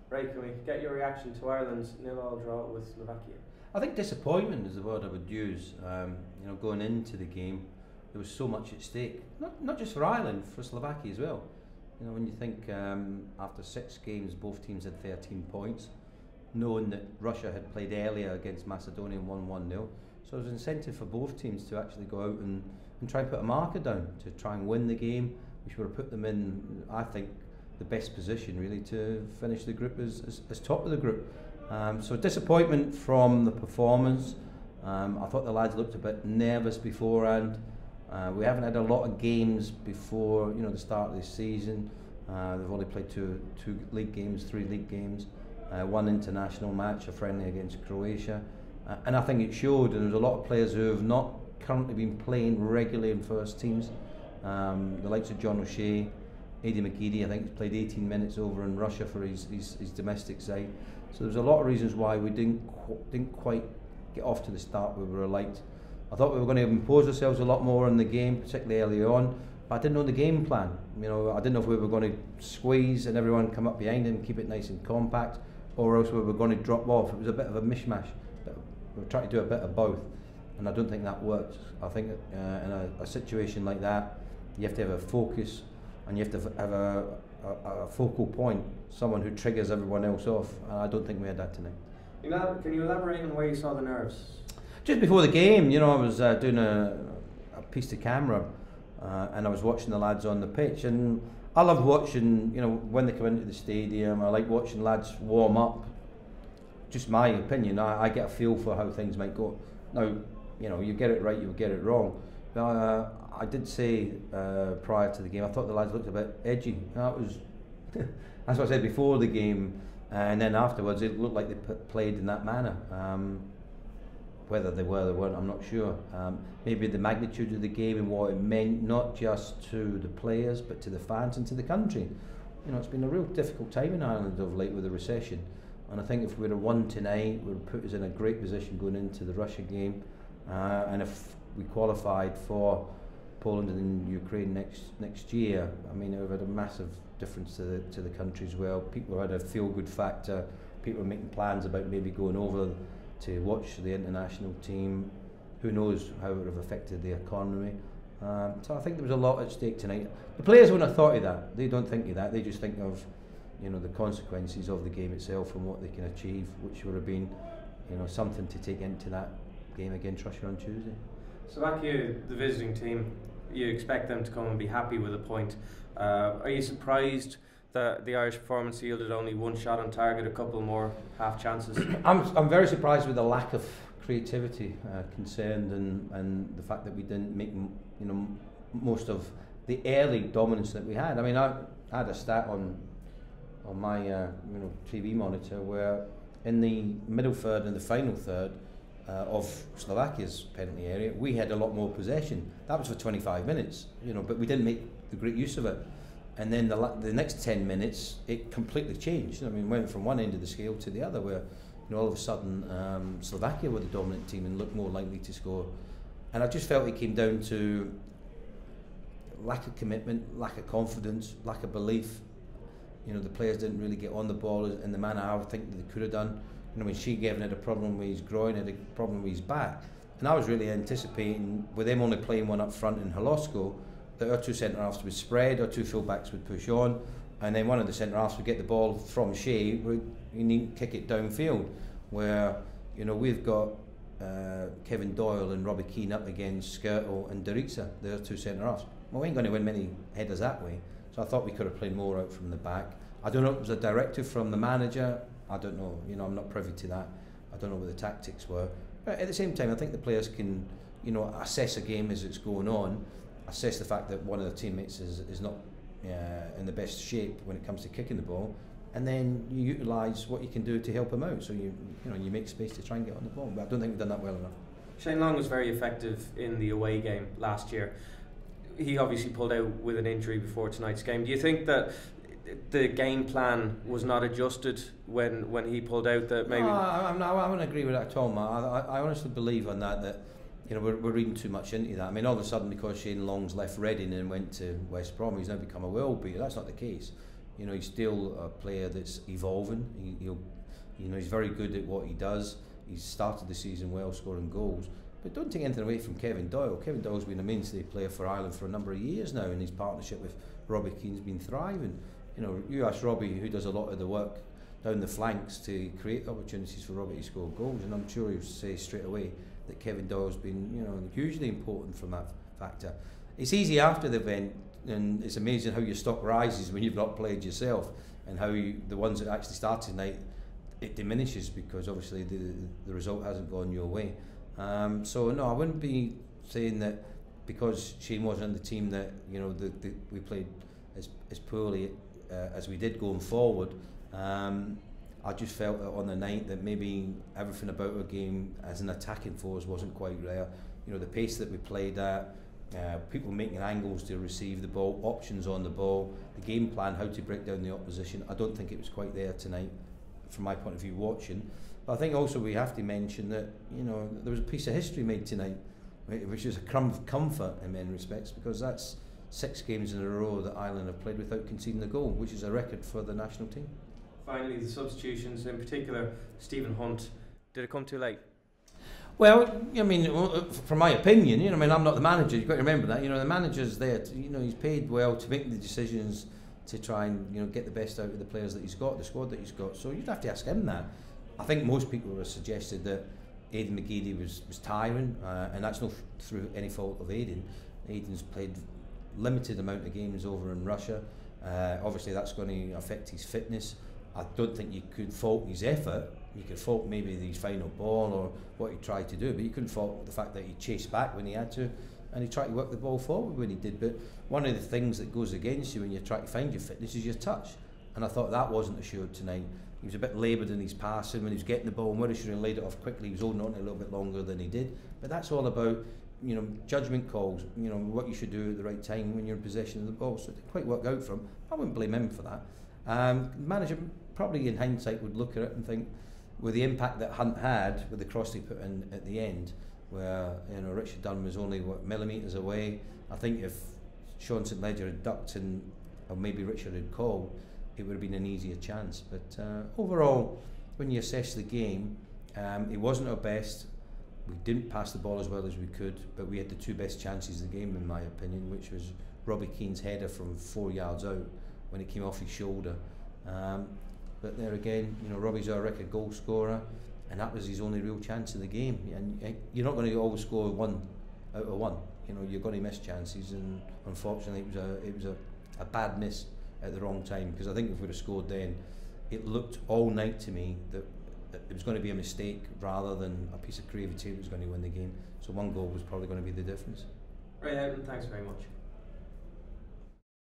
Ray, can we get your reaction to Ireland's 0-0 draw with Slovakia? I think disappointment is the word I would use. Going into the game, there was so much at stake. Not just for Ireland, for Slovakia as well. When you think after 6 games, both teams had 13 points, knowing that Russia had played earlier against Macedonia and won 1-0. So there was incentive for both teams to actually go out and try and put a marker down, to try and win the game, which would have put them in, I think, the best position really to finish the group as top of the group. So disappointment from the performance. I thought the lads looked a bit nervous beforehand. We haven't had a lot of games before the start of this season. They've only played two league games, 3 league games, 1 international match, a friendly against Croatia, and I think it showed. And there's a lot of players who have not currently been playing regularly in first teams. The likes of John O'Shea, Eddie McCadden, I think, has played 18 minutes over in Russia for his domestic side. So there's a lot of reasons why we didn't quite get off to the start we were liked. I thought we were going to impose ourselves a lot more in the game, particularly early on. But I didn't know the game plan. I didn't know if we were going to squeeze and everyone come up behind and keep it nice and compact, or else we were going to drop off. It was a bit of a mishmash. We were trying to do a bit of both, and I don't think that worked. I think in a situation like that, you have to have a focus, and you have to have a focal point, someone who triggers everyone else off. And I don't think we had that tonight. Can you elaborate on where you saw the nerves? Just before the game, I was doing a piece to camera, and I was watching the lads on the pitch, and I love watching, when they come into the stadium. I like watching lads warm up. Just my opinion. I get a feel for how things might go. Now, you get it right, you get it wrong. But I did say prior to the game, I thought the lads looked a bit edgy. That was that's what I said before the game, and then afterwards it looked like they played in that manner. Whether they were or weren't, I'm not sure. Maybe the magnitude of the game and what it meant, not just to the players, but to the fans and to the country. It's been a real difficult time in Ireland of late with the recession, and I think if we would have won tonight, it would have put us in a great position going into the Russia game. And if we qualified for Poland and Ukraine next year, it would have had a massive difference to the country as well. People had a feel-good factor. People were making plans about maybe going over to watch the international team. Who knows how it would have affected the economy. So I think there was a lot at stake tonight. The players wouldn't have thought of that. They don't think of that. They just think of the consequences of the game itself and what they can achieve, which would have been something to take into that game against Russia on Tuesday. Slovakia, the visiting team, you expect them to come and be happy with a point. Are you surprised that the Irish performance yielded only 1 shot on target, a couple more half chances? I'm very surprised with the lack of creativity concerned, and the fact that we didn't make most of the early dominance that we had. I had a stat on my TV monitor where in the middle third and the final third of Slovakia's penalty area, we had a lot more possession. That was for 25 minutes, but we didn't make the great use of it. And then the next 10 minutes, it completely changed. Went from one end of the scale to the other, where all of a sudden Slovakia were the dominant team and looked more likely to score. And I just felt it came down to lack of commitment, lack of confidence, lack of belief. The players didn't really get on the ball in the manner I would think that they could have done. When Gavin had a problem with his groin, had a problem with his back, and I was really anticipating, with them only playing one up front in Holosko, that our 2 centre-halves would spread, our 2 full-backs would push on, and then one of the centre-halves would get the ball from Shea, you need to kick it downfield, where we've got Kevin Doyle and Robbie Keane up against Skirtle and Darica. They're 2 centre-halves. Well, we ain't going to win many headers that way, so I thought we could have played more out from the back. I don't know if it was a directive from the manager. I don't know. I'm not privy to that. I don't know what the tactics were. But at the same time, I think the players can, assess a game as it's going on, assess the fact that one of their teammates is not in the best shape when it comes to kicking the ball, and then you utilise what you can do to help him out. So you make space to try and get on the ball. But I don't think we've done that well enough. Shane Long was very effective in the away game last year. He obviously pulled out with an injury before tonight's game. Do you think that the game plan was not adjusted when he pulled out? That maybe I wouldn't agree with that at all, Matt. I honestly believe on that we're reading too much into that. All of a sudden, because Shane Long's left Reading and went to West Brom, he's now become a world beater. That's not the case. You know, he's still a player that's evolving. He's very good at what he does. He's started the season well, scoring goals. But don't take anything away from Kevin Doyle. Kevin Doyle's been a mainstay player for Ireland for a number of years now, and his partnership with Robbie Keane's been thriving. You know, you ask Robbie, who does a lot of the work down the flanks to create opportunities for Robbie to score goals, and I'm sure he'll say straight away that Kevin Doyle's been, you know, hugely important from that factor. It's easy after the event, and it's amazing how your stock rises when you've not played yourself, and how the ones that actually started tonight, it diminishes because obviously the result hasn't gone your way. So no, I wouldn't be saying that because Shane wasn't in the team that, you know, we played as poorly as we did going forward. I just felt that on the night that maybe everything about our game as an attacking force wasn't quite there. You know, the pace that we played at, people making angles to receive the ball, options on the ball, the game plan, how to break down the opposition. I don't think it was quite there tonight from my point of view watching. But I think also we have to mention that, you know, there was a piece of history made tonight, which is a crumb of comfort in many respects, because that's 6 games in a row that Ireland have played without conceding a goal, which is a record for the national team. Finally, the substitutions, in particular Stephen Hunt, did it come too late? Well, I mean, from my opinion, you know, I mean, I'm not the manager. You've got to remember that. You know, the manager's there. You know, he's paid well to make the decisions to try and, you know, get the best out of the players that he's got, the squad that he's got. So you'd have to ask him that. I think most people have suggested that Aidan McGeady was tiring, and that's not through any fault of Aidan. Aidan's played limited amount of games over in Russia. Obviously, that's going to affect his fitness. I don't think you could fault his effort. You could fault maybe his final ball or what he tried to do, but you couldn't fault the fact that he chased back when he had to, and he tried to work the ball forward when he did. But one of the things that goes against you when you try to find your fitness is your touch, and I thought that wasn't assured tonight. He was a bit laboured in his passing when he was getting the ball, and where he should have laid it off quickly, he was holding on to it a little bit longer than he did. But that's all about, you know, judgment calls, you know, what you should do at the right time when you're in possession of the ball. So it didn't quite work out for him. I wouldn't blame him for that. The manager probably in hindsight would look at it and think, with the impact that Hunt had with the cross he put in at the end, where, you know, Richard Dunn was only millimetres away, I think if Sean St Ledger had ducked and or maybe Richard had called, it would have been an easier chance. But overall, when you assess the game, it wasn't our best. We didn't pass the ball as well as we could, but we had the 2 best chances of the game, in my opinion, which was Robbie Keane's header from 4 yards out when it came off his shoulder. But there again, you know, Robbie's our record goal scorer, and that was his only real chance in the game. And you're not going to always score 1 out of 1. You know, you're going to miss chances, and unfortunately, it was a bad miss at the wrong time. Because I think if we'd have scored then, it looked all night to me that it was going to be a mistake rather than a piece of creativity that was going to win the game. So 1 goal was probably going to be the difference. Ray Houghton, thanks very much.